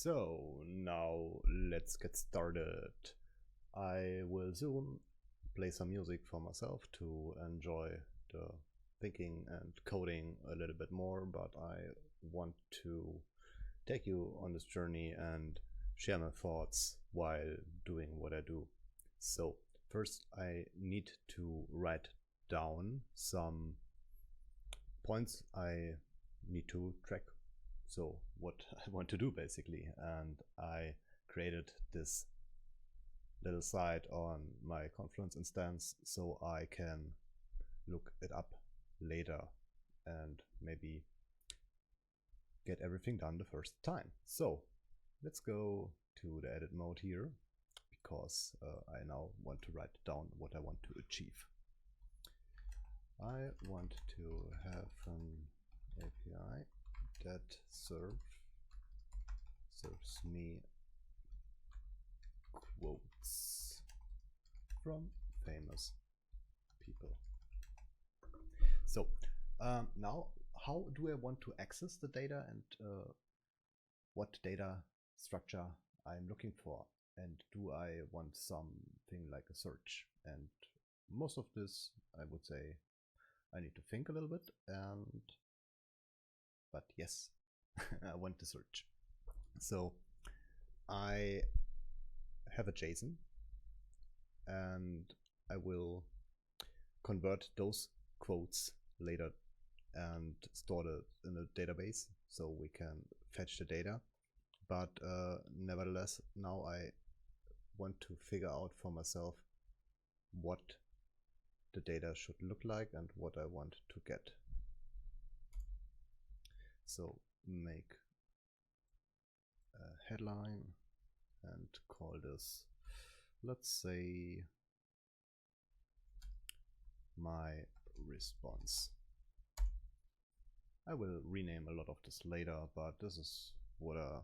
So now let's get started. I will soon play some music for myself to enjoy the thinking and coding a little bit more, but I want to take you on this journey and share my thoughts while doing what I do. So first I need to write down some points I need to track. So what I want to do basically, and I created this little site on my Confluence instance so I can look it up later and maybe get everything done the first time. So let's go to the edit mode here, because I now want to write down what I want to achieve. I want to have an API that serves me quotes from famous people. So now how do I want to access the data, and what data structure I'm looking for, and do I want something like a search? And most of this, I would say, I need to think a little bit, but yes, I want to search. So I have a JSON, and I will convert those quotes later and store it in a database so we can fetch the data. But nevertheless, now I want to figure out for myself what the data should look like and what I want to get. So make a headline and call this, let's say, my response. I will rename a lot of this later, but this is what I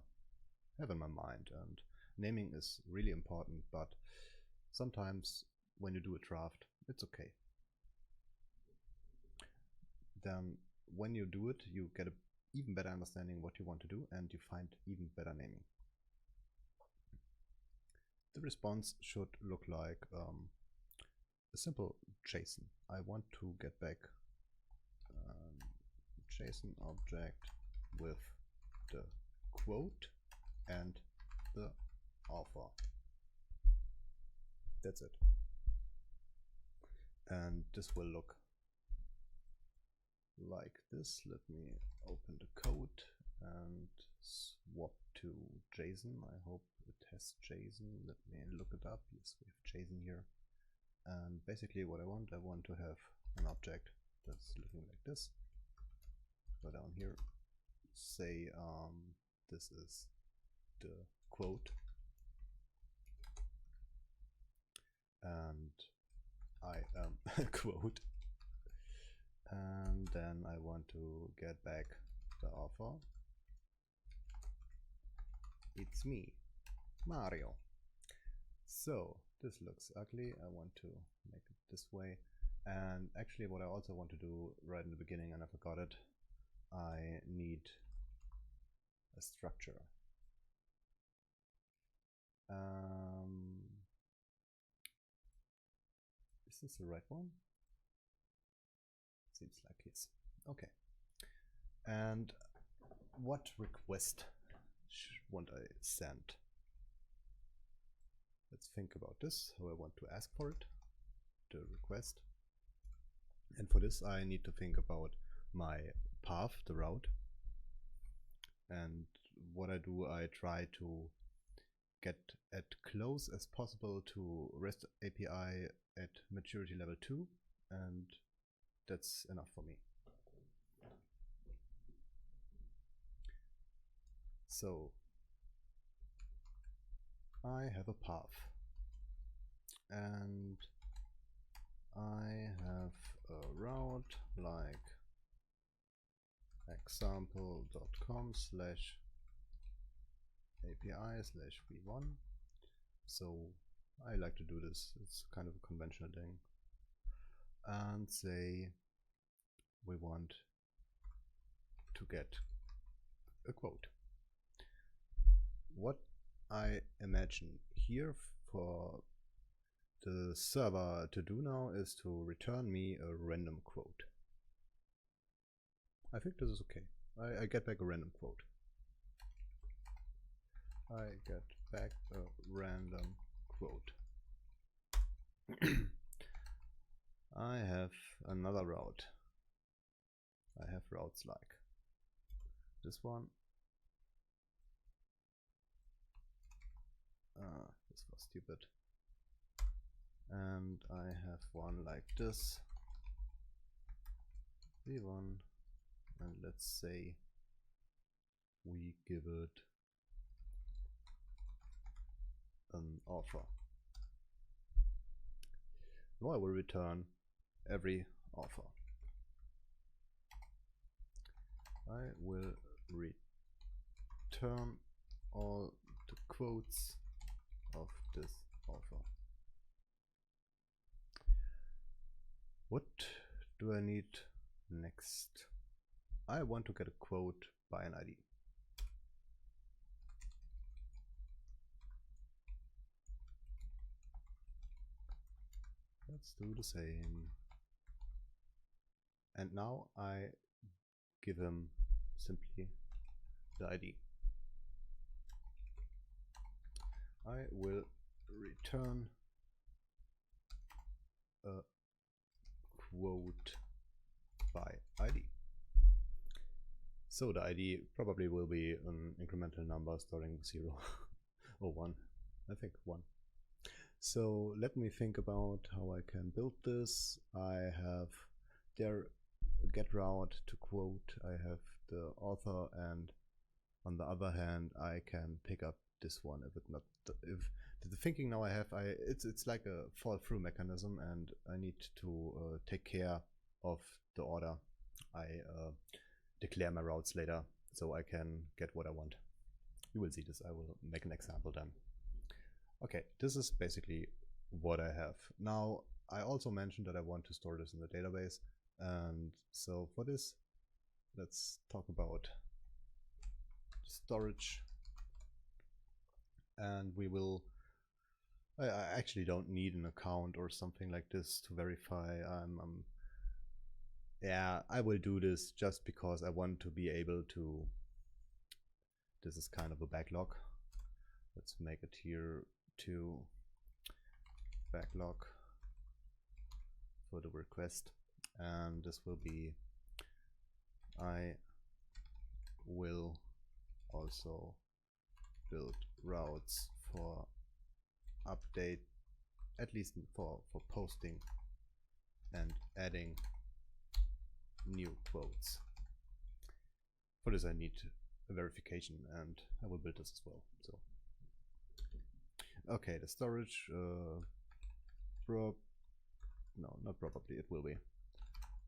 have in my mind, and naming is really important, but sometimes when you do a draft, it's okay. Then when you do it, you get an even better understanding what you want to do, and you find even better naming. The response should look like a simple JSON. I want to get back JSON object with the quote and the author. That's it. And this will look like this. Let me open the code and swap to JSON. I hope it has JSON. Let me look it up. Yes, we have JSON here. And basically what I want to have an object that's looking like this. Go down here, say this is the quote, and I am a quote, and then I want to get back the author. It's me, Mario. So this looks ugly. I want to make it this way. And actually what I also want to do right in the beginning, and I forgot it, I need a structure. Is this the right one? Seems like yes. Okay. And what request want I send? Let's think about this, how I want to ask for it, the request. And for this I need to think about my path, the route. And what I do, I try to get as close as possible to REST API at maturity level 2, and that's enough for me. So I have a path, and I have a route like example.com/API/v1. So I like to do this, it's kind of a conventional thing, and say we want to get a quote. I imagine here for the server to do now is to return me a random quote. I think this is okay. I get back a random quote. I get back a random quote. I have another route. I have routes like this one. This was stupid. And I have one like this. V1. And let's say we give it an offer. Now I will return every offer. I will return all the quotes of this offer. What do I need next? I want to get a quote by an ID. Let's do the same. And now I give him simply the ID. I will return a quote by ID. So the ID probably will be an incremental number starting with 0 or 1. I think 1. So let me think about how I can build this. I have there a get route to quote. I have the author, and on the other hand, I can pick up this one if it not if the thinking now I have it's like a fall through mechanism, and I need to take care of the order. I declare my routes later so I can get what I want. You will see this. I will make an example then. Okay, this is basically what I have. Now, I also mentioned that I want to store this in the database. And so for this, let's talk about storage. And we will, I actually don't need an account or something like this to verify. Yeah, I will do this just because I want to be able to, this is kind of a backlog. Let's make it here to backlog for the request, and this will be, I will also build routes for update, at least for posting and adding new quotes. For this I need a verification, and I will build this as well. So okay, the storage, no, not probably, it will be.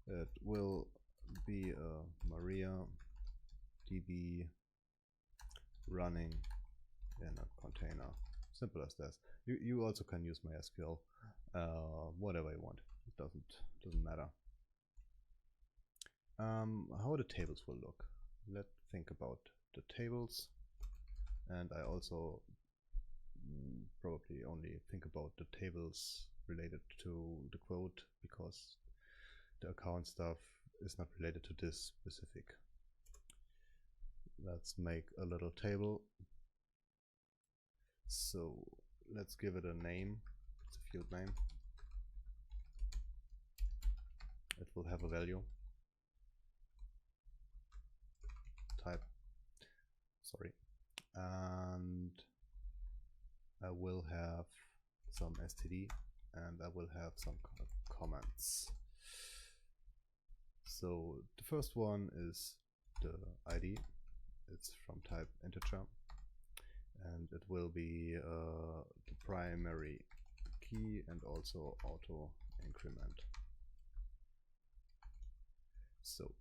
It will be a Maria DB running in a container. Simple as that. You also can use MySQL, whatever you want. It doesn't matter. How the tables will look. Let's think about the tables, and I also probably only think about the tables related to the quote, because the account stuff is not related to this specific. Let's make a little table. So let's give it a name. It's a field name. It will have a value. Type, sorry, and I will have some std, and I will have some comments. So the first one is the ID. It's from type integer, and it will be the primary key and also auto increment. So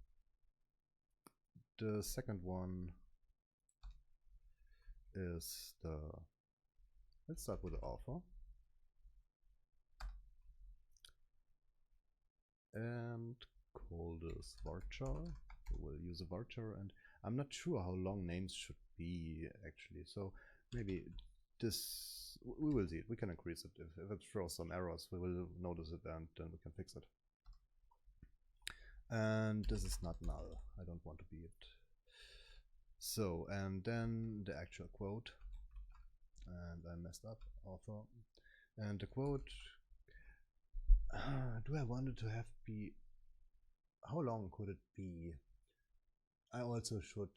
the second one is the, let's start with the author, and call this varchar. We'll use a varchar, and I'm not sure how long names should be actually, so maybe this, we will see it. We can increase it. If it throws some errors, we will notice it and then we can fix it. And this is not null. I don't want to be it. So, and then the actual quote. And I messed up, author. And the quote, do I want it to have be, how long could it be? I also should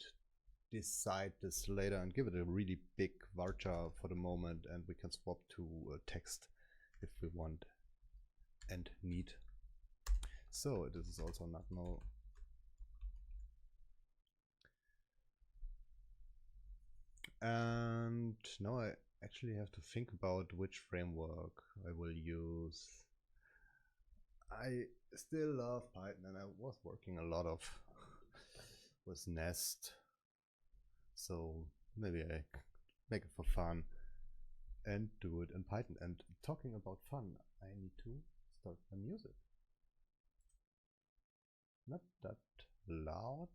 decide this later and give it a really big varchar for the moment, and we can swap to text if we want and need. So this is also not null. And now I actually have to think about which framework I will use. I still love Python, and I was working a lot of with Nest, so maybe I make it for fun and do it in Python. And talking about fun, I need to start my music. Not that loud.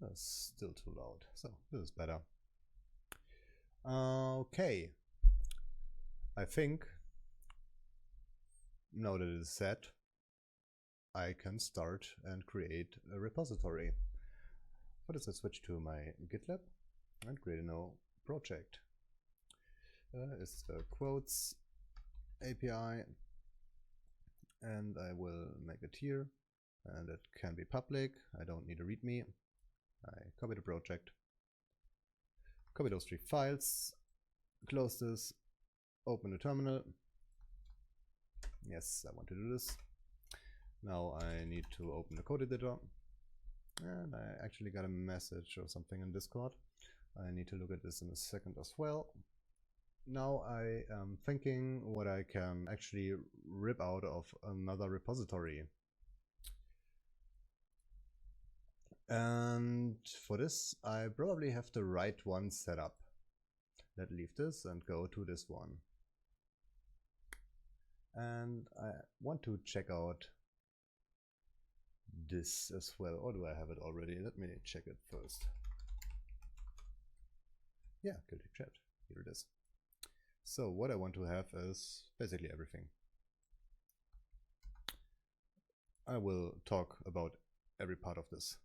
That's still too loud, so this is better. Okay, I think now that it is set, I can start and create a repository. For this I switch to my GitLab and create a new project. It's the quotes API, and I will make it here, and it can be public. I don't need a README. I copy the project, copy those 3 files, close this, open the terminal. Yes, I want to do this. Now I need to open the code editor, and I actually got a message or something in Discord. I need to look at this in a second as well. Now I am thinking what I can actually rip out of another repository. And for this, I probably have the right one set up. Let's leave this and go to this one. And I want to check out this as well. Or do I have it already? Let me check it first. Yeah, gilltrick chat. Here it is. So what I want to have is basically everything. I will talk about every part of this.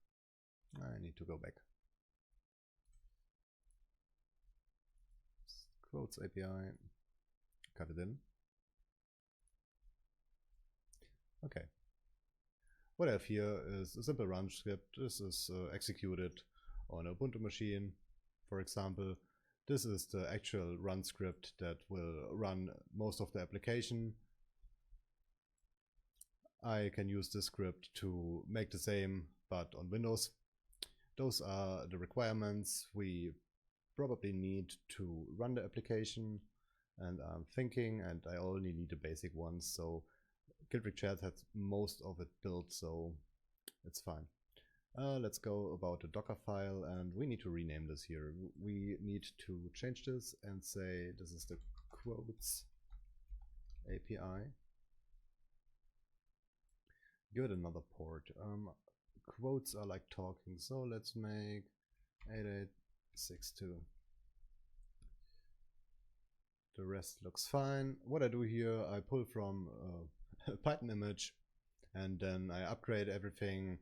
I need to go back. Quotes API, cut it in. Okay. What I have here is a simple run script. This is executed on a Ubuntu machine, for example. This is the actual run script that will run most of the application. I can use this script to make the same, but on Windows. Those are the requirements we probably need to run the application, and I'm thinking, and I only need the basic ones, so Gilltrick chat has most of it built, so it's fine. Let's go about the Docker file, and we need to rename this here. We need to change this and say this is the quotes API. Give it another port. Quotes are like talking, so let's make 8862. The rest looks fine. What I do here, I pull from a Python image, and then I upgrade everything,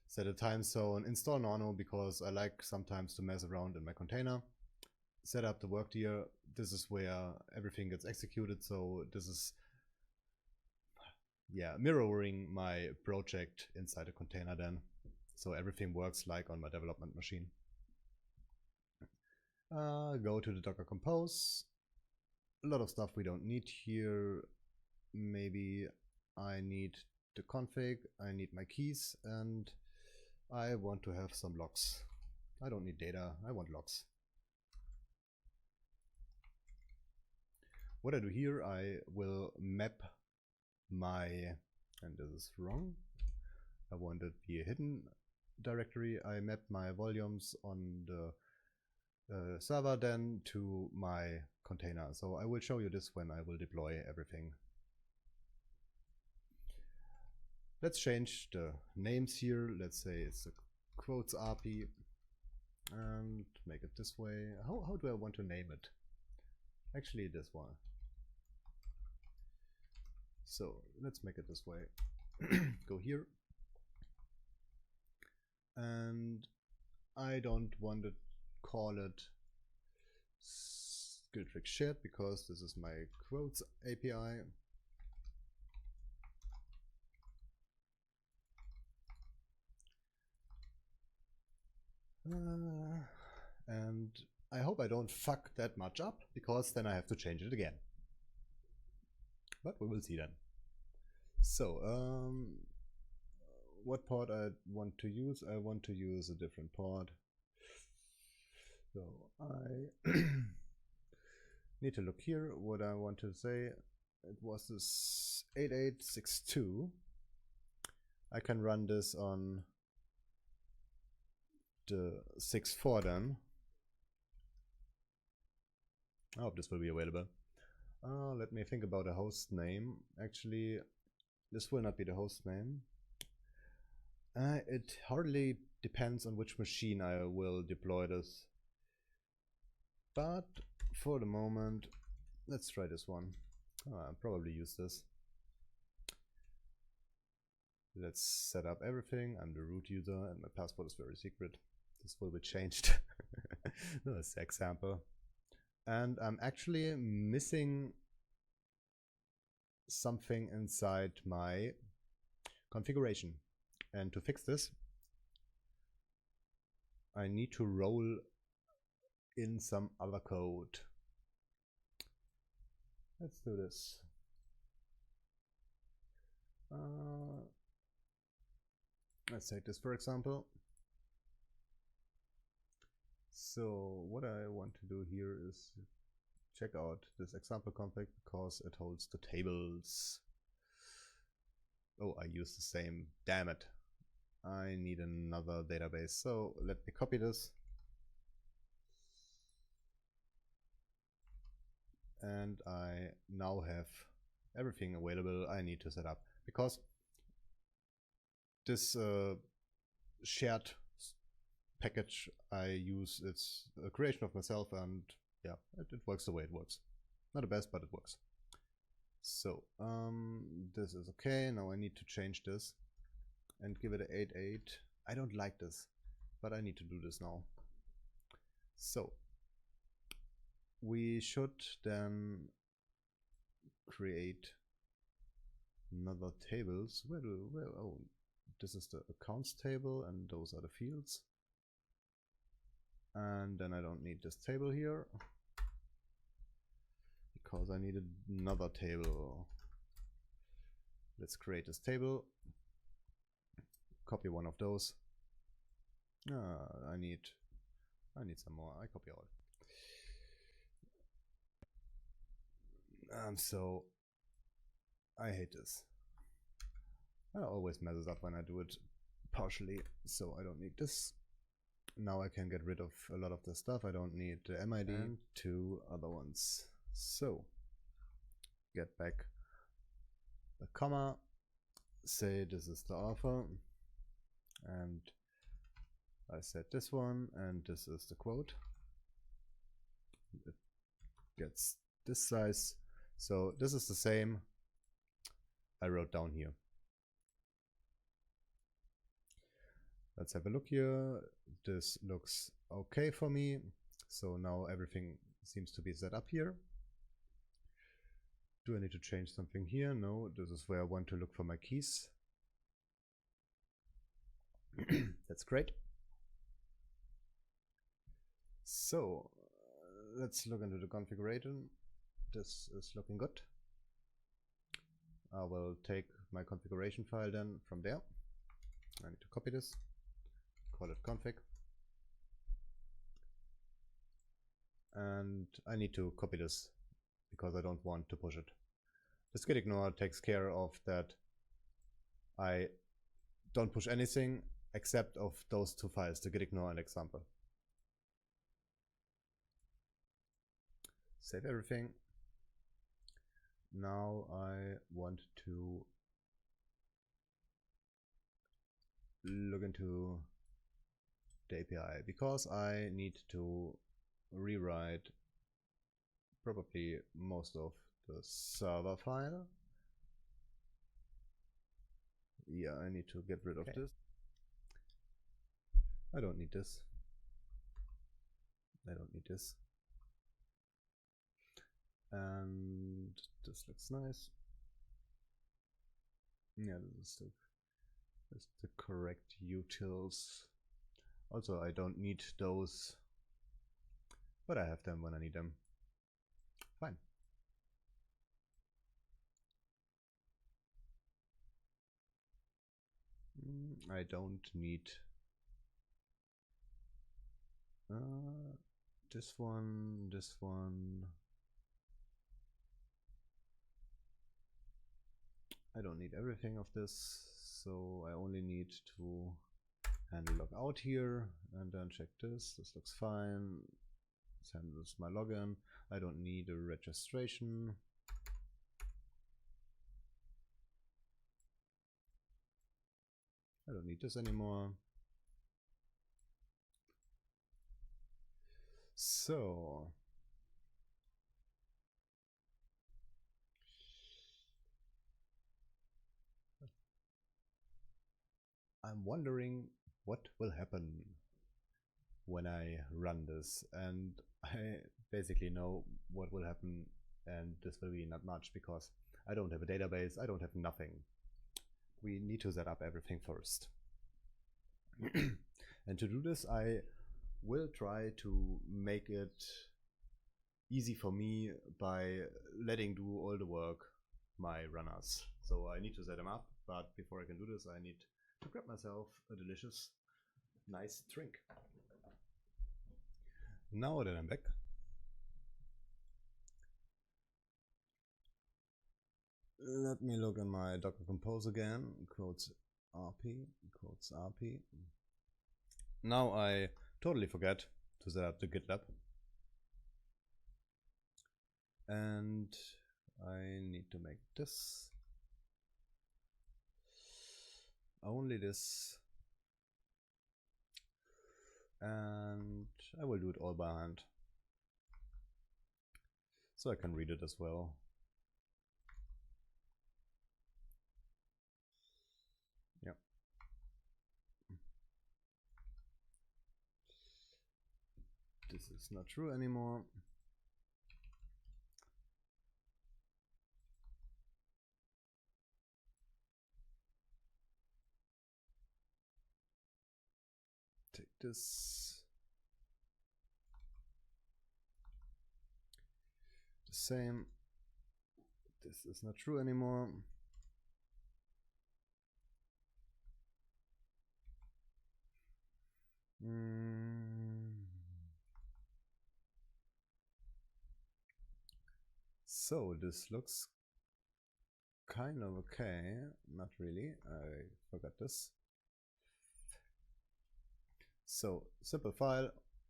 set a time zone, install Nano because I like sometimes to mess around in my container, set up the work tier. This is where everything gets executed, so this is mirroring my project inside a container then. So everything works like on my development machine. Go to the Docker Compose. A lot of stuff we don't need here. Maybe I need the config, I need my keys, and I want to have some logs. I don't need data, I want logs. What I do here, I will map my, and this is wrong, I want it to be a hidden directory. I map my volumes on the server then to my container. So I will show you this when I will deploy everything. Let's change the names here. Let's say it's the quotes API, and make it this way. How do I want to name it? Actually, this one. So let's make it this way. Go here. And I don't want to call it Gilltrick shared because this is my quotes API. And I hope I don't fuck that much up, because then I have to change it again. But we will see then. So, what port I want to use? I want to use a different port. So I need to look here what I want to say. It was this 8862. I can run this on the 6.4 then. I hope this will be available. Let me think about a host name. Actually, this will not be the host name. It hardly depends on which machine I will deploy this. But for the moment, let's try this one. I'll probably use this. Let's set up everything. I'm the root user and my password is very secret. This will be changed. That's the example. And I'm actually missing something inside my configuration. And to fix this, I need to roll in some other code. Let's do this. Let's take this for example. So what I want to do here is check out this example config because it holds the tables. Oh, I used the same. Damn it. I need another database. So let me copy this. And I now have everything available I need to set up, because this shared package I use, it's a creation of myself, and yeah, it works the way it works. Not the best, but it works. So this is okay. Now I need to change this and give it an 8.8. I don't like this, but I need to do this now. So we should then create another tables. Oh, this is the accounts table and those are the fields. And then I don't need this table here because I need another table. Let's create this table. Copy one of those. I need some more. I copy all. So I hate this. I always messes up when I do it partially, so I don't need this. Now I can get rid of a lot of the stuff. I don't need the MID and two other ones. So get back the comma, say this is the author, and I said this one, and this is the quote. It gets this size. So this is the same I wrote down here. Let's have a look here. This looks okay for me. So now everything seems to be set up here. Do I need to change something here? No, this is where I want to look for my keys. That's great. So let's look into the configuration. This is looking good. I will take my configuration file then from there. I need to copy this, call it config. And I need to copy this because I don't want to push it. This gitignore takes care of that. I don't push anything except of those two files, the gitignore and example. Save everything. Now I want to look into the API, because I need to rewrite probably most of the server file. Yeah, I need to get rid of this. I don't need this. I don't need this. And this looks nice. Yeah, this is the correct utils. Also, I don't need those, but I have them when I need them. Fine. I don't need this one, this one. I don't need everything of this, so I only need to handle logout here and then check this. This looks fine. This handles my login. I don't need a registration. I don't need this anymore. So I'm wondering what will happen when I run this, and I basically know what will happen, and this will be not much because I don't have a database, I don't have nothing. We need to set up everything first. And to do this, I will try to make it easy for me by letting do all the work my runners. So I need to set them up, but before I can do this, I need to grab myself a delicious, nice drink. Now that I'm back, let me look in my Docker Compose again, quotes RP, quotes RP. Now I totally forget to set up the GitLab. And I need to make this. Only this. And I will do it all by hand, so I can read it as well. Yep. This is not true anymore. Take this. The same. This is not true anymore. So this looks kind of okay. Not really. I forgot this. So simple file.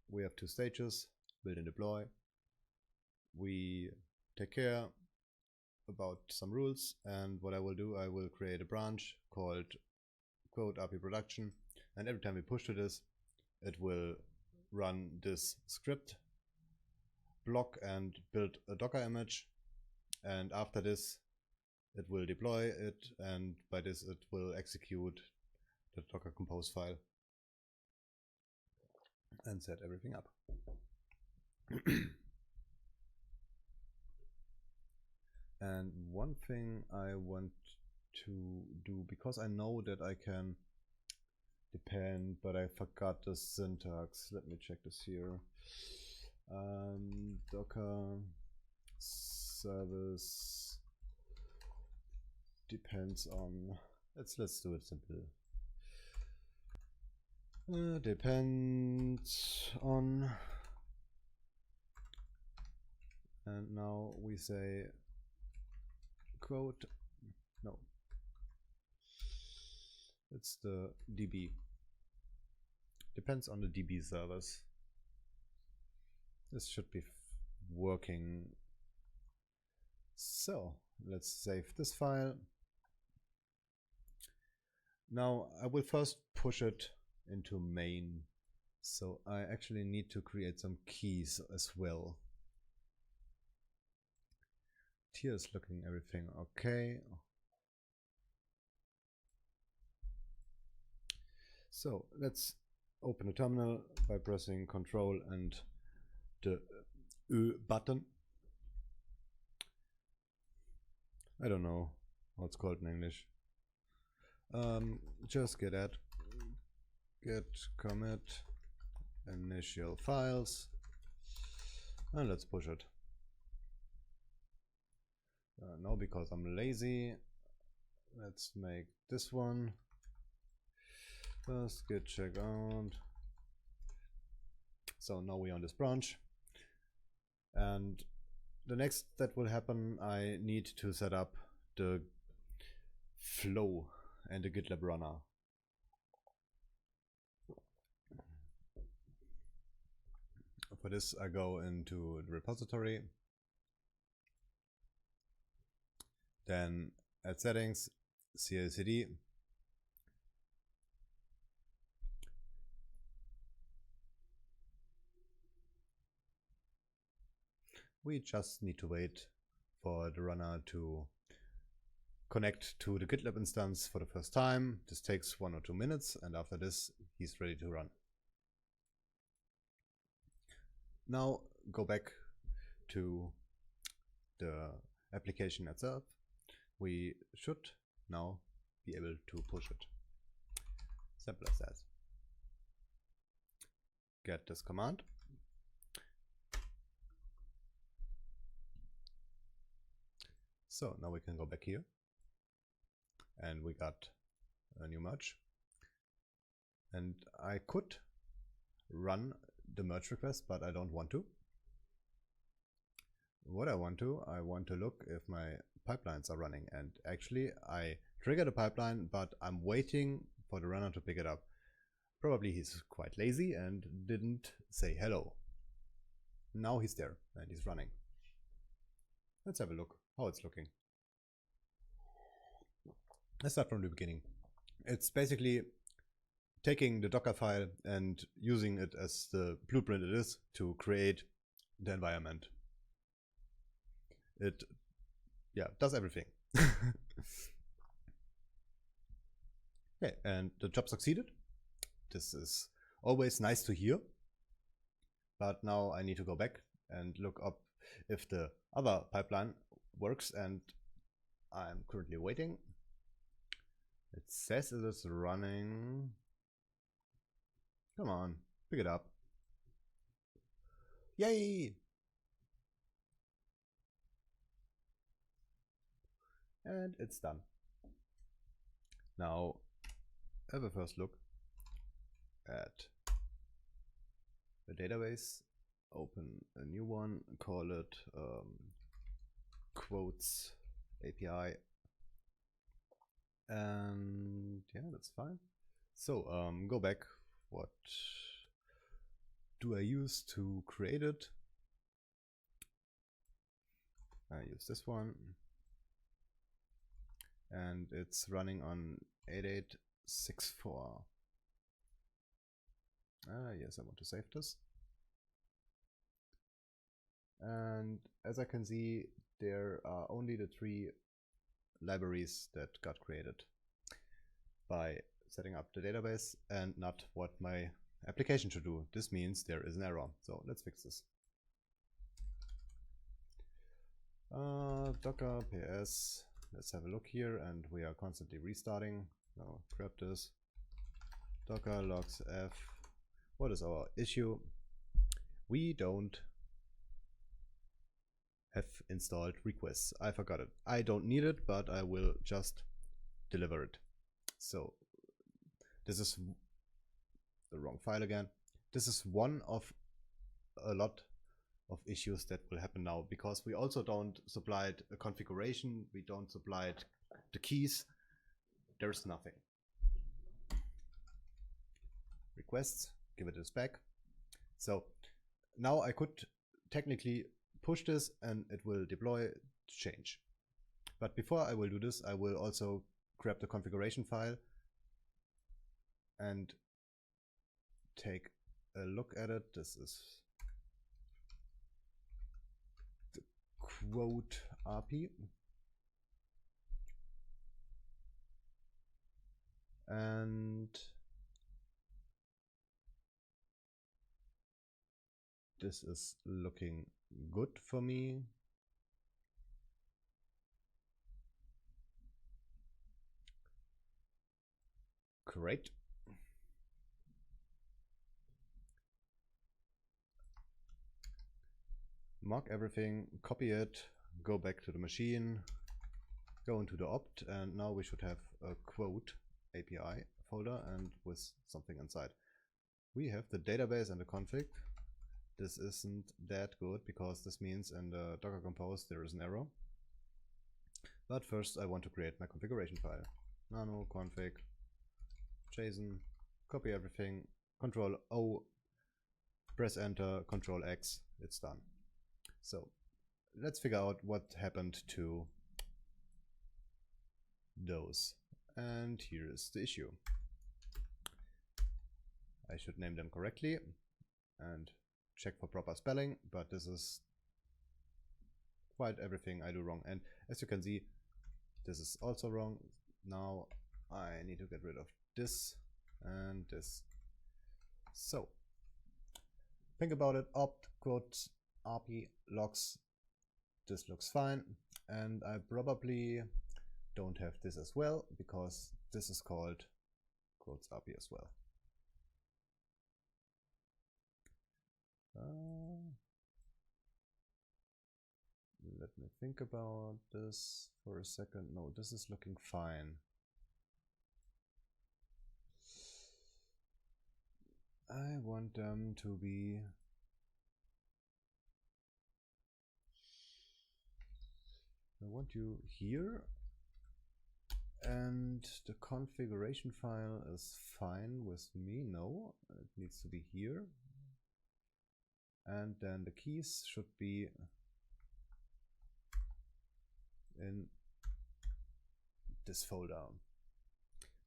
We have two stages: build and deploy. We take care about some rules, and what I will do, I will create a branch called quote RP production, and every time we push to this, it will run this script block and build a Docker image, and after this it will deploy it, and by this it will execute the Docker Compose file and set everything up. And one thing I want to do, because I know that I can depend, but I forgot the syntax. Let me check this here. Docker service depends on, let's do it simple. Depends on, and now we say quote, no, it's the DB. Depends on the DB servers. This should be working. So let's save this file. Now I will first push it into main So I actually need to create some keys as well. Here is looking everything okay. So let's open a terminal by pressing Ctrl and the Ö button. I don't know how it's called in English. Just git add, git commit initial files, and let's push it. No, because I'm lazy, let's make this one. First git check out. So now we're on this branch, and the next that will happen, I need to set up the flow and the GitLab runner. For this, I go into the repository, then at settings, CI/CD, we just need to wait for the runner to connect to the GitLab instance for the first time. This takes 1 or 2 minutes, and after this, he's ready to run. Now go back to the application itself. We should now be able to push it. Simple as that. Get this command. So now we can go back here, and we got a new merge. And I could run the merge request, but I don't want to. What I want to look if my pipelines are running, and actually I triggered a pipeline, but I'm waiting for the runner to pick it up. Probably he's quite lazy and didn't say hello. Now he's there and he's running. Let's have a look how it's looking. Let's start from the beginning. It's basically taking the Docker file and using it as the blueprint it is to create the environment. It does everything. Okay, and the job succeeded. This is always nice to hear. But now I need to go back and look up if the other pipeline works, and I'm currently waiting. It says it is running. Come on, pick it up. Yay! And it's done. Now have a first look at the database. Open a new one, call it quotes API, and yeah, that's fine. So go back. What do I use to create it? I use this one, and it's running on 8864. Yes, I want to save this. And as I can see, there are only the 3 libraries that got created by setting up the database and not what my application should do. This means there is an error. So let's fix this. Docker ps. Let's have a look here, and we are constantly restarting. Now grab this. Docker logs f. What is our issue? We don't have installed requests. I forgot it. I don't need it, but I will just deliver it. So this is the wrong file again. This is one of a lot of issues that will happen now, because we also don't supply a configuration. We don't supply the keys. There's nothing. Requests, give it this back. So now I could technically push this and it will deploy to change. But before I will do this, I will also grab the configuration file and take a look at it. This is the quote API. And this is looking good for me. Great. Mark everything, copy it, go back to the machine, go into the opt, and now we should have a quote API folder and with something inside. We have the database and the config. This isn't that good because this means in the Docker Compose there is an error. But first I want to create my configuration file. Nano config JSON, copy everything, Control O, press enter, Control X, it's done. So let's figure out what happened to those. And here is the issue. I should name them correctly and check for proper spelling, but this is quite everything I do wrong. And as you can see, this is also wrong. Now I need to get rid of this and this. So think about it, opt, quote, API, logs, this looks fine. And I probably don't have this as well because this is called quotes API as well. Let me think about this for a second. No, this is looking fine. I want them to be I want you here, and the configuration file is fine with me. No, it needs to be here. And then the keys should be in this folder.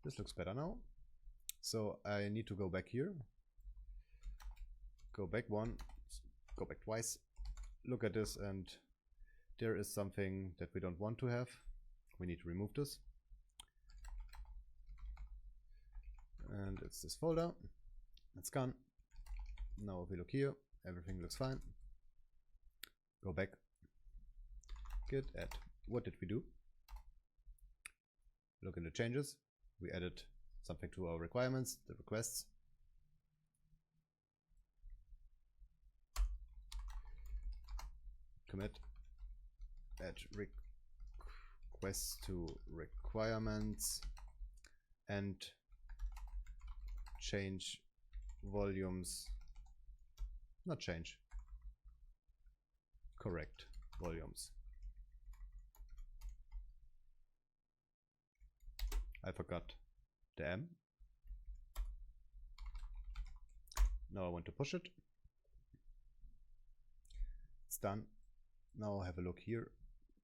This looks better now. So I need to go back here, go back one, go back twice, look at this, and there is something that we don't want to have. We need to remove this. And it's this folder. It's gone. Now if we look here, everything looks fine. Go back. Git add. What did we do? Look in the changes. We added something to our requirements, the requests. Commit. Add requests to requirements and change volumes. Not change. Correct volumes. I forgot the M. Now I want to push it. It's done. Now have a look here.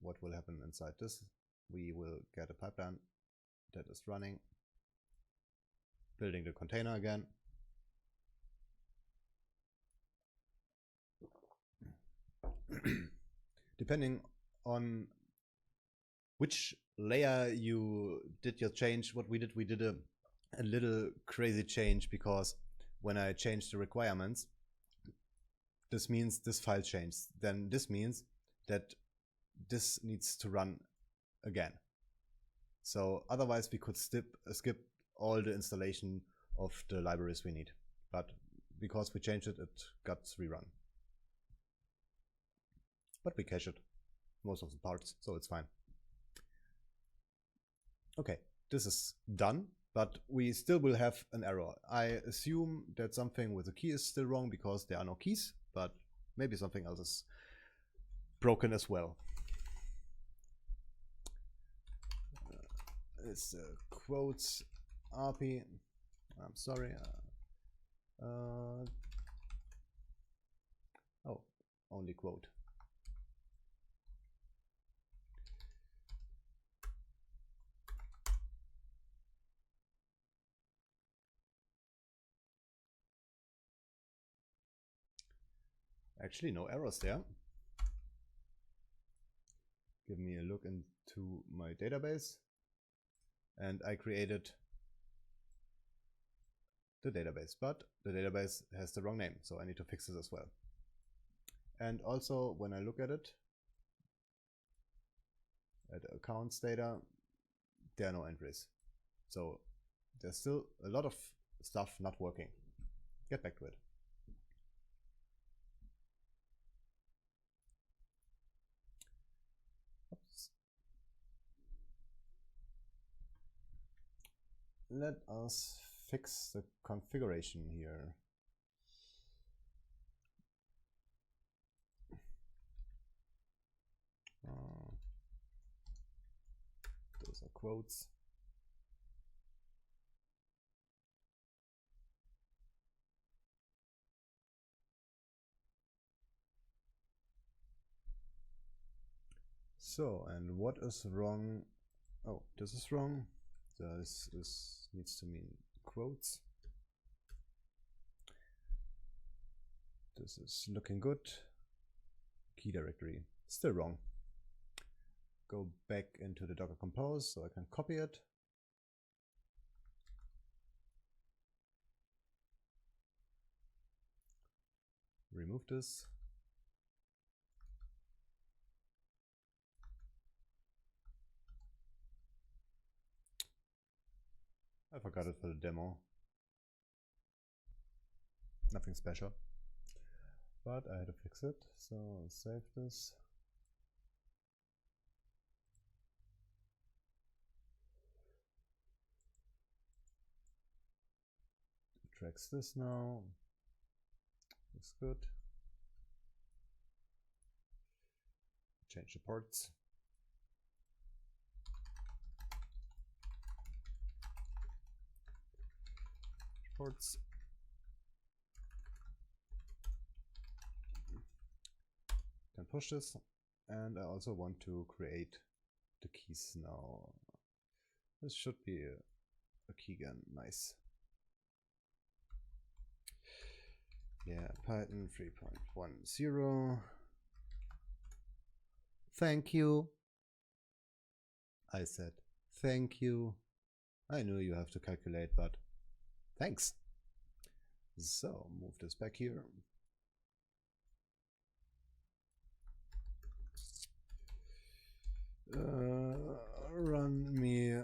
What will happen inside this? We will get a pipeline that is running, building the container again. Depending on which layer you did your change, what we did a little crazy change, because when I changed the requirements, this means this file changed. Then this means that this needs to run again. So otherwise we could skip all the installation of the libraries we need. But because we changed it, it got rerun. But we cache it, most of the parts, so it's fine. Okay, this is done, but we still will have an error. I assume that something with the key is still wrong because there are no keys, but maybe something else is broken as well. It's quotes API. I'm sorry. Oh, only quote. Actually, no errors there. Give me a look into my database, and I created the database, but the database has the wrong name, so I need to fix this as well. And also, when I look at it, at accounts data, there are no entries. So there's still a lot of stuff not working. Get back to it. Oops. Let us fix the configuration here. Those are quotes. So, and what is wrong? Oh, this is wrong. This needs to mean quotes. This is looking good. Key directory, still wrong. Go back into the Docker Compose so I can copy it. Remove this. I forgot it for the demo. Nothing special, but I had to fix it. So save this. Tracks this now. Looks good. Change the ports. Ports. Can push this, and I also want to create the keys now. This should be a key again. Nice. Yeah, Python 3.10. Thank you. I said thank you. I knew you have to calculate, but thanks. So move this back here. Run me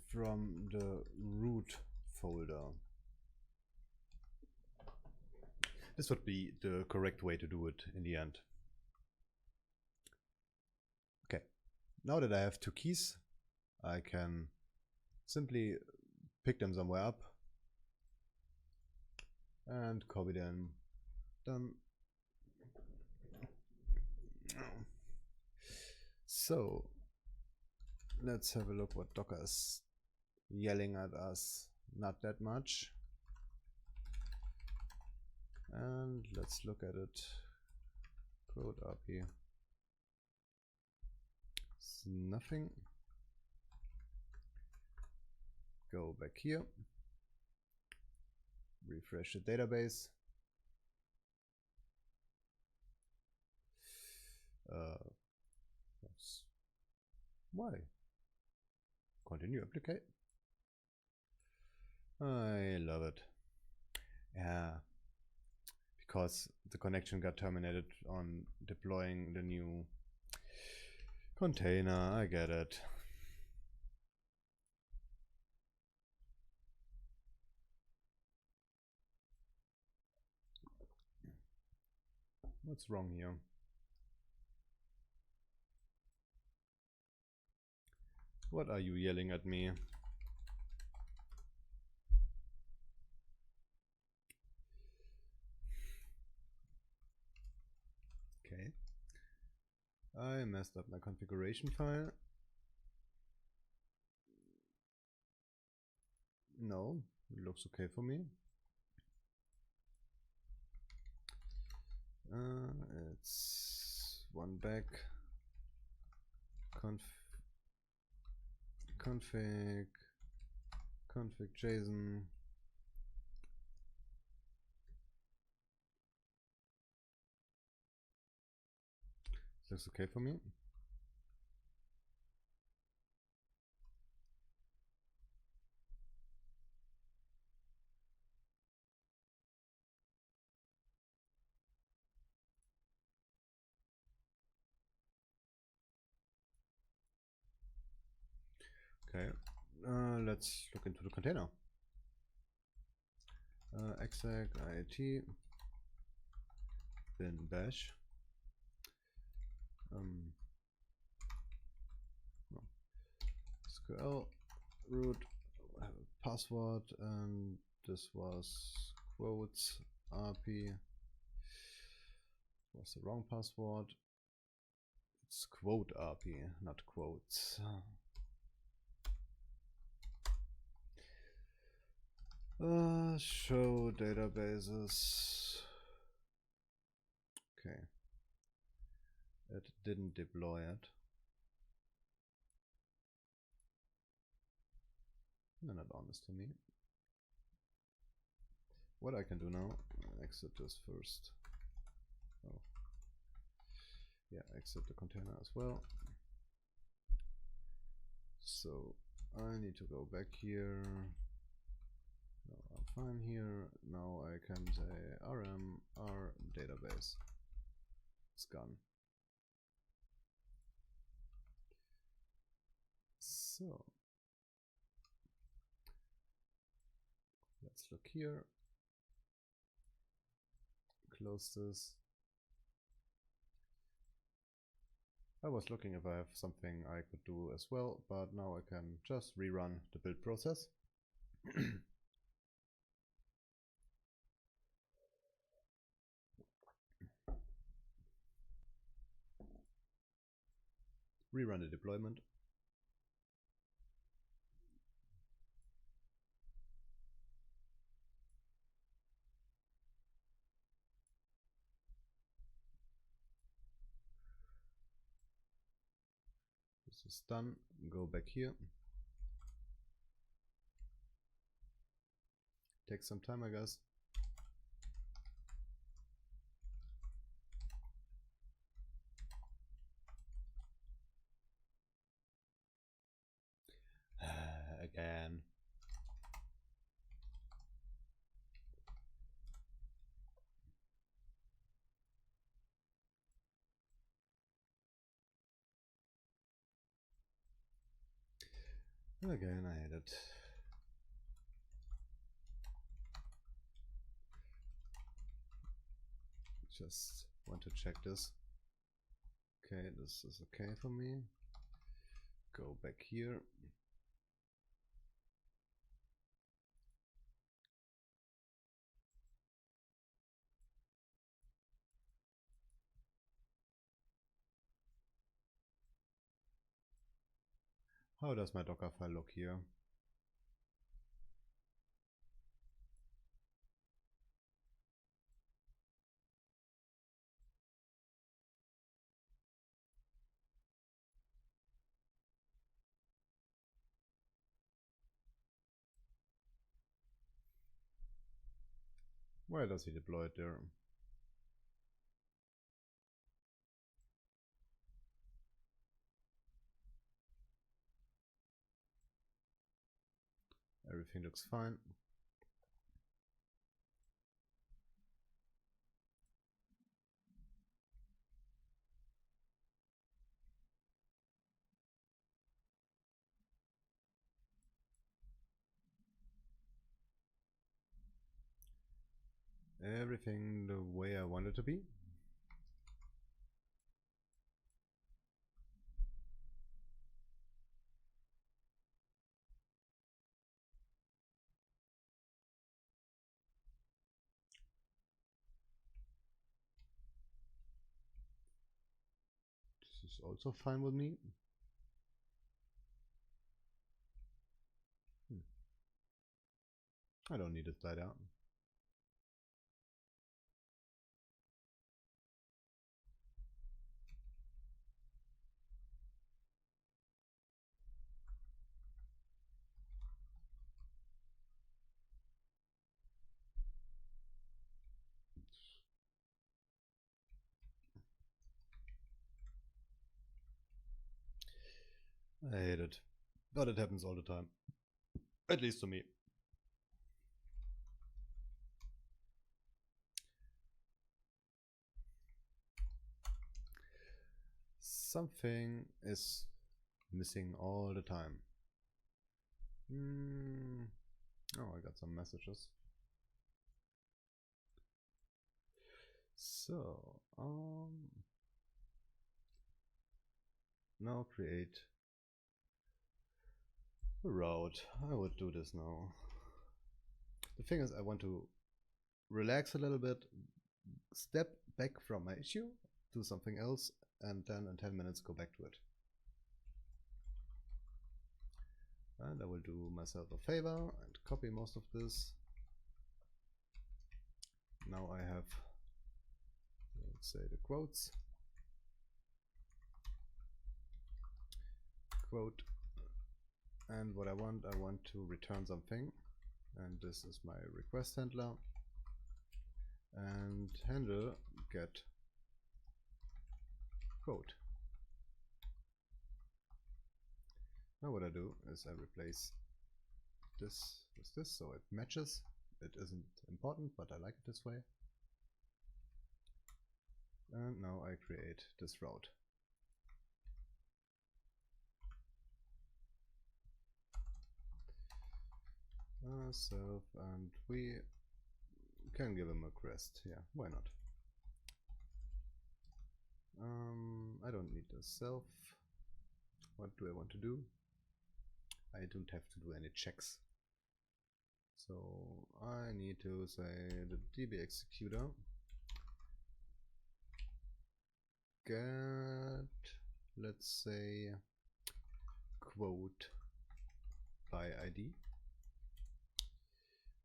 from the root folder. This would be the correct way to do it in the end. Okay, now that I have two keys, I can simply pick them somewhere up and copy them. Done. So let's have a look what Docker is yelling at us. Not that much. And let's look at it. Code API. It's nothing. Go back here. Refresh the database. Why? Continue applicate. I love it. Yeah, because the connection got terminated on deploying the new container. I get it. What's wrong here? What are you yelling at me? Okay. I messed up my configuration file. No, it looks okay for me. It's one back config config JSON. Looks okay for me. Okay, let's look into the container. Exec IAT bin bash. No. SQL root password, and this was quotes RP. Was the wrong password? It's quote RP, not quotes. Show databases. Okay. It didn't deploy it. They're not honest to me. What I can do now, exit this first. Oh. Yeah, exit the container as well. So I need to go back here. No, I'm fine here. Now I can say rm r database. It's gone. So let's look here. Close this. I was looking if I have something I could do as well, but now I can just rerun the build process. Rerun the deployment. This is done. Go back here. Takes some time, I guess. Again. Again, I hate it. Just want to check this. Okay, this is okay for me. Go back here. How does my Docker file look here? Where does he deploy it there? Everything looks fine. Everything the way I want it to be. This is also fine with me. I don't need it slide out. I hate it, but it happens all the time, at least to me. Something is missing all the time. Oh, I got some messages. So, now create a route. I would do this now. The thing is, I want to relax a little bit, step back from my issue, do something else, and then in 10 minutes go back to it. And I will do myself a favor and copy most of this. Now I have, let's say, the quotes. Quote. And what I want to return something. And this is my request handler. And handle get quote. Now what I do is I replace this with this so it matches. It isn't important, but I like it this way. And now I create this route. Self, and we can give him a crest. Yeah, why not? I don't need a self. What do I want to do? I don't have to do any checks. So I need to say the DB executor get, let's say, quote by ID.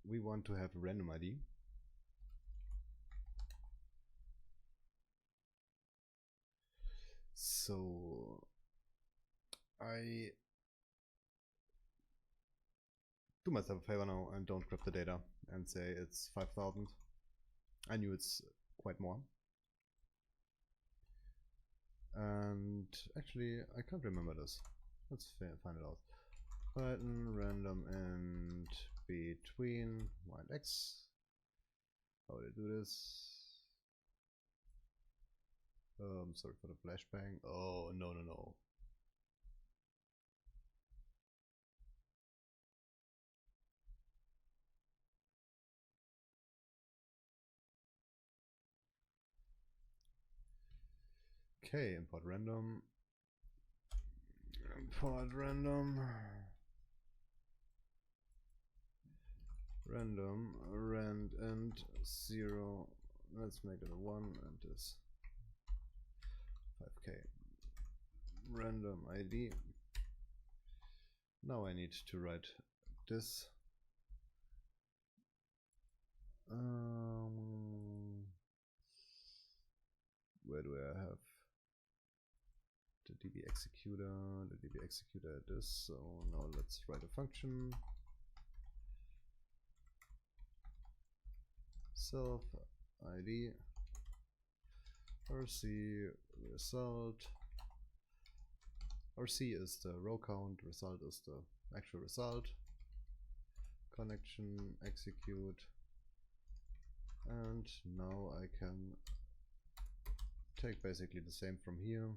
We want to have a random ID. So I do myself a favor now and don't grab the data and say it's 5,000. I knew it's quite more. And actually I can't remember this. Let's find it out. Python random and between y and x. How do I do this? Sorry for the flashbang. Oh, no. Okay, import random. Import random. Random, rand and 0. Let's make it a 1 and this 5k. Random ID. Now I need to write this. Where do I have the DB executor? The DB executor this. So now let's write a function. Self ID RC result. RC is the row count, result is the actual result. Connection execute, and now I can take basically the same from here,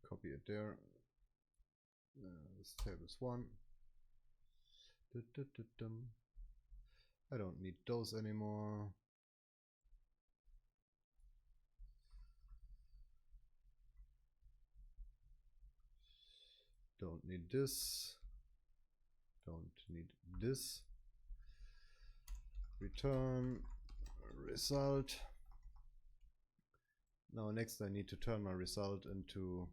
copy it there. This table is 1. I don't need those anymore. Don't need this. Don't need this. Return result. Now next I need to turn my result into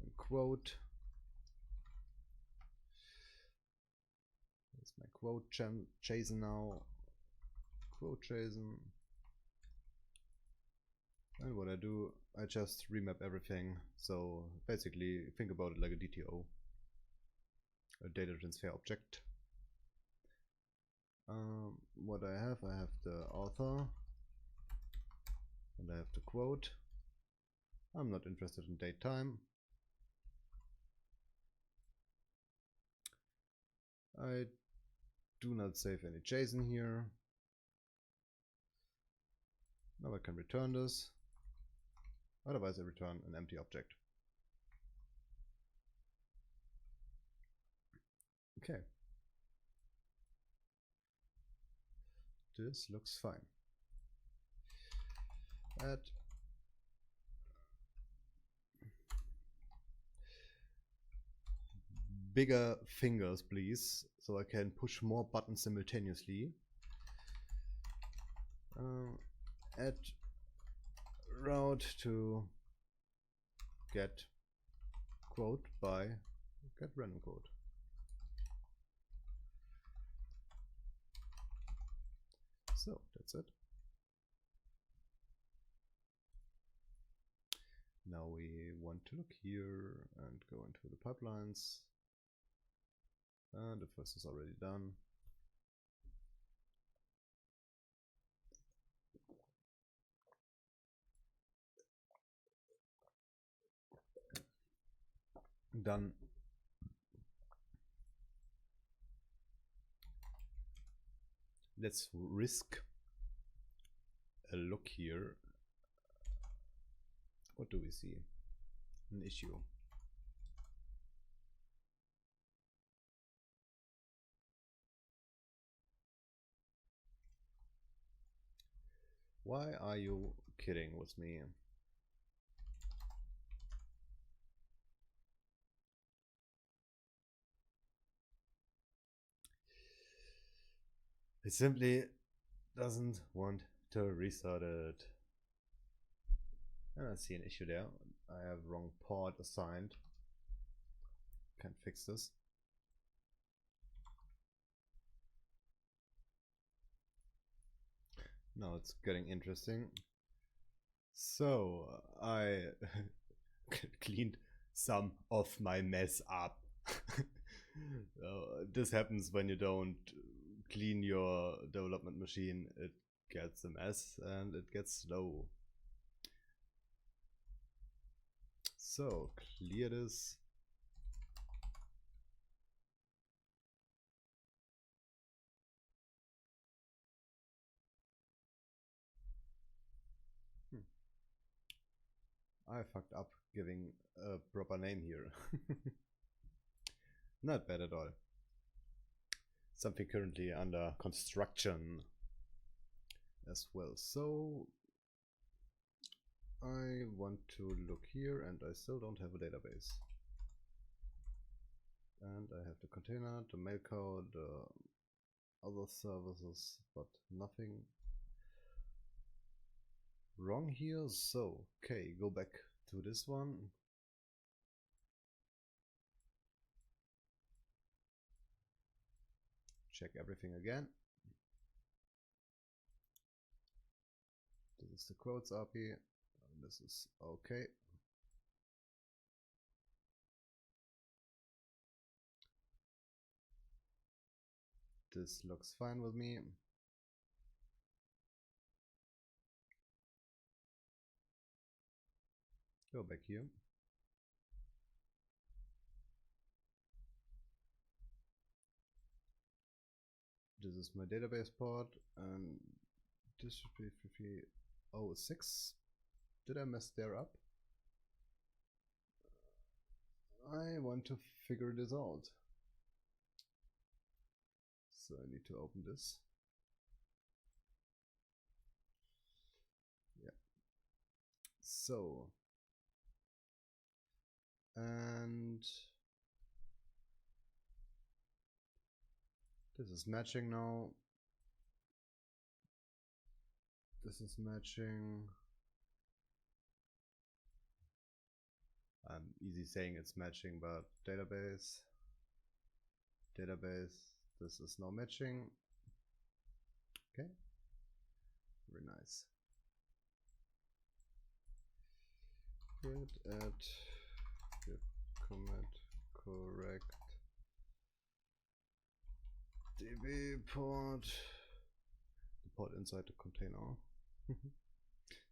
a quote. That's my quote JSON now. Quote JSON. And what I do, I just remap everything. So basically think about it like a DTO, a data transfer object. What I have the author, And I have to quote. I'm not interested in date time. I do not save any JSON here. Now I can return this. Otherwise I return an empty object. Okay. This looks fine. Add bigger fingers, please, so I can push more buttons simultaneously. Add route to get quote by get random quote. So that's it. Now we want to look here and go into the pipelines. And the first is already done. Done. Let's risk a look here. What do we see? An issue. Why are you kidding with me? It simply doesn't want to restart it. And I see an issue there. I have wrong port assigned. Can't fix this. Now it's getting interesting. So I cleaned some of my mess up. This happens when you don't clean your development machine. It gets a mess and it gets slow. So clear this. I fucked up giving a proper name here. Not bad at all. Something currently under construction as well. So I want to look here and I still don't have a database. And I have the container, the mail code, the other services, but nothing wrong here. So okay, go back to this one. Check everything again. This is the quotes API. And this is okay. This looks fine with me. Go back here. This is my database port and this should be 5006. Did I mess there up? I want to figure this out. So I need to open this. Yeah. So, and this is matching now. This is matching. I'm easy saying it's matching, but database, this is now matching. Okay, very nice. Git add git commit correct db port, the port inside the container.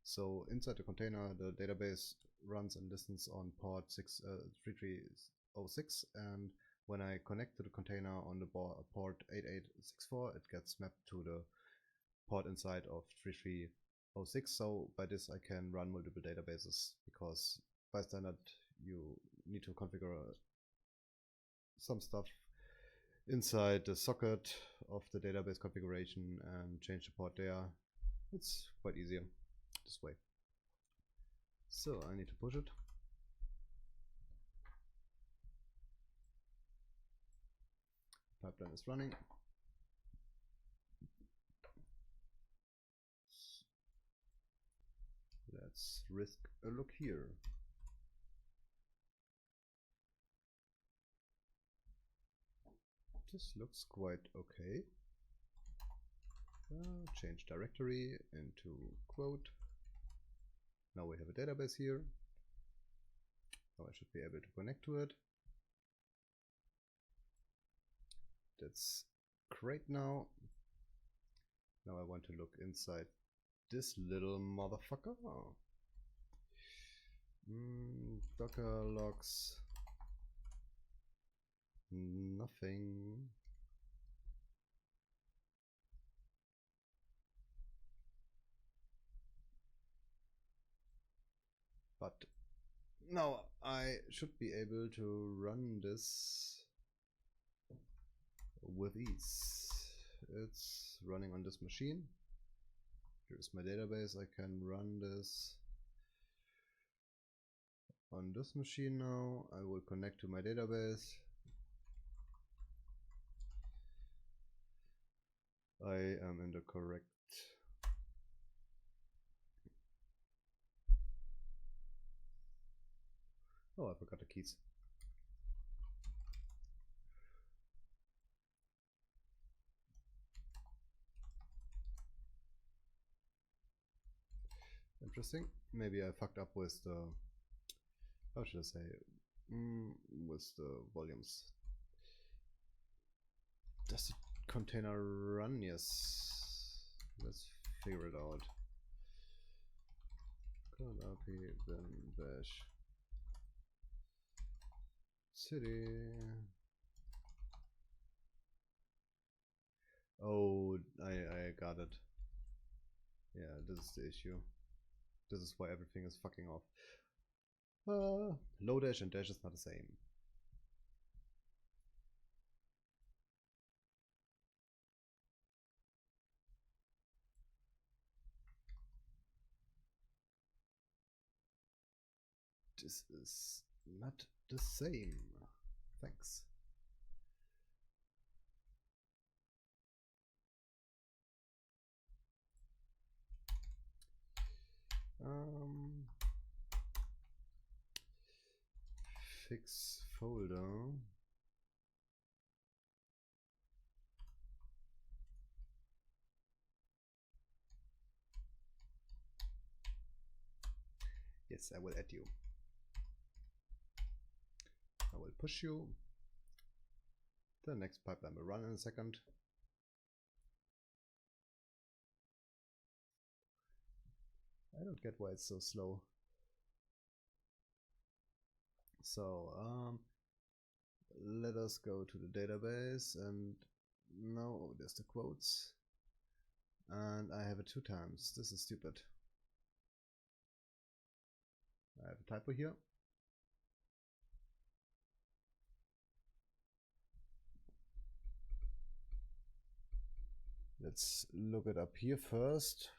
So inside the container, the database runs and listens on port 3306, and when I connect to the container on the port 8864, it gets mapped to the port inside of 3306. So by this I can run multiple databases, because by standard you need to configure some stuff inside the socket of the database configuration and change the port there. It's quite easier this way. So I need to push it. Pipeline is running. Let's risk a look here. This looks quite okay. Change directory into quote. Now we have a database here. Now I should be able to connect to it. That's great now. Now I want to look inside this little motherfucker. Docker logs. Nothing. But now I should be able to run this with ease. It's running on this machine. Here's my database. I can run this on this machine now. I will connect to my database. I am in the correct I forgot the keys. Interesting. Maybe I fucked up with the, how should I say, with the volumes. Does the container run? Yes. Let's figure it out. rp then bash city. Oh, I got it. Yeah, this is the issue. This is why everything is fucking off. Low dash and dash is not the same. This is not the same. Thanks. Fix folder. Yes, I will add you. I will push you. The next pipeline will run in a second. I don't get why it's so slow. So let us go to the database, and now there's the quotes, and I have it 2 times. This is stupid. I have a typo here. Let's look it up here first.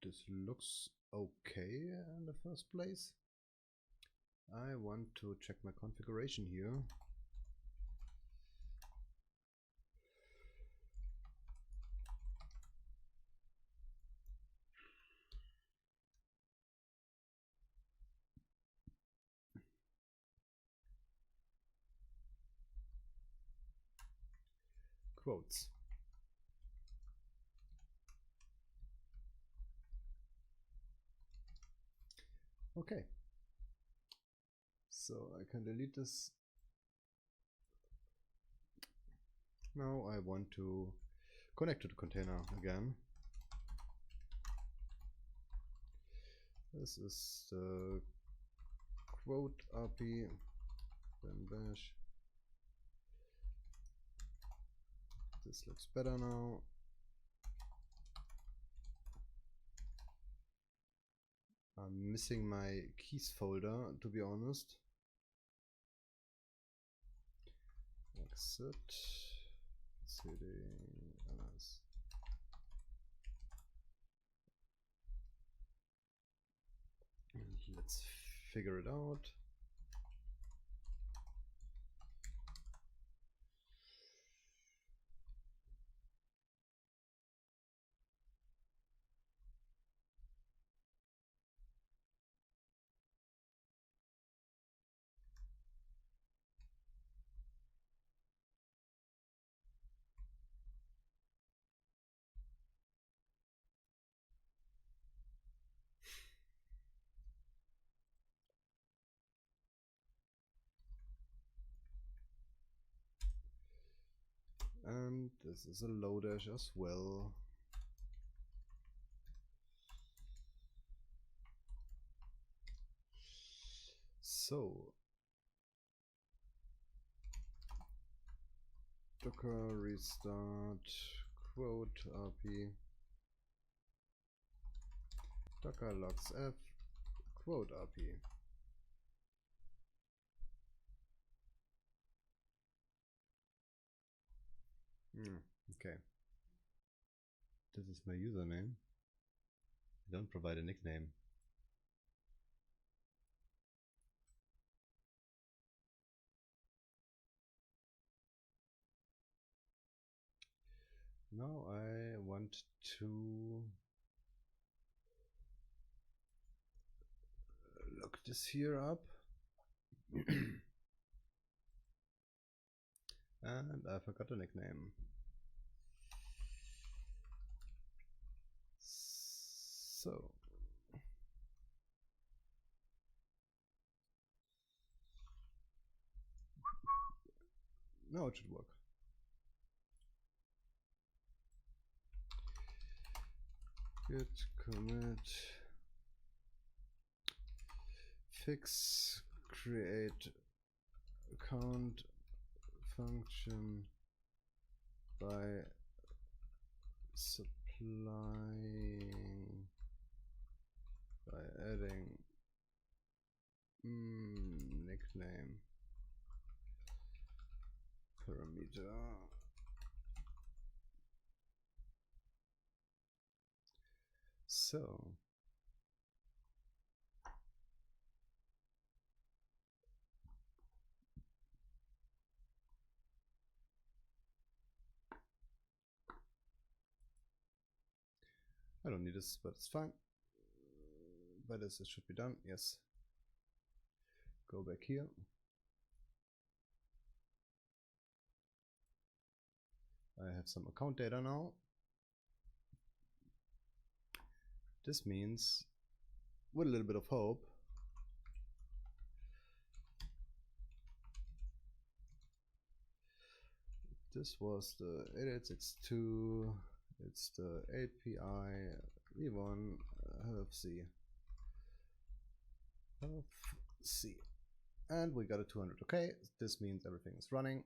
This looks okay in the first place. I want to check my configuration here. Quotes. Okay. So I can delete this. Now I want to connect to the container again. This is the quote RP, then bash. This looks better now. I'm missing my keys folder, to be honest. Exit cd ls. Let's figure it out. And this is a Lodash as well. So docker restart quote rp docker logs f quote rp. Okay. This is my username. I don't provide a nickname. Now I want to look this here up. And I forgot the nickname. So now it should work. Git commit fix create account function by adding nickname parameter. So I don't need this, but it's fine. But this should be done. Yes. Go back here. I have some account data now. This means, with a little bit of hope, this was the 8862, it's the API v1 C, and we got a 200. Okay, this means everything is running.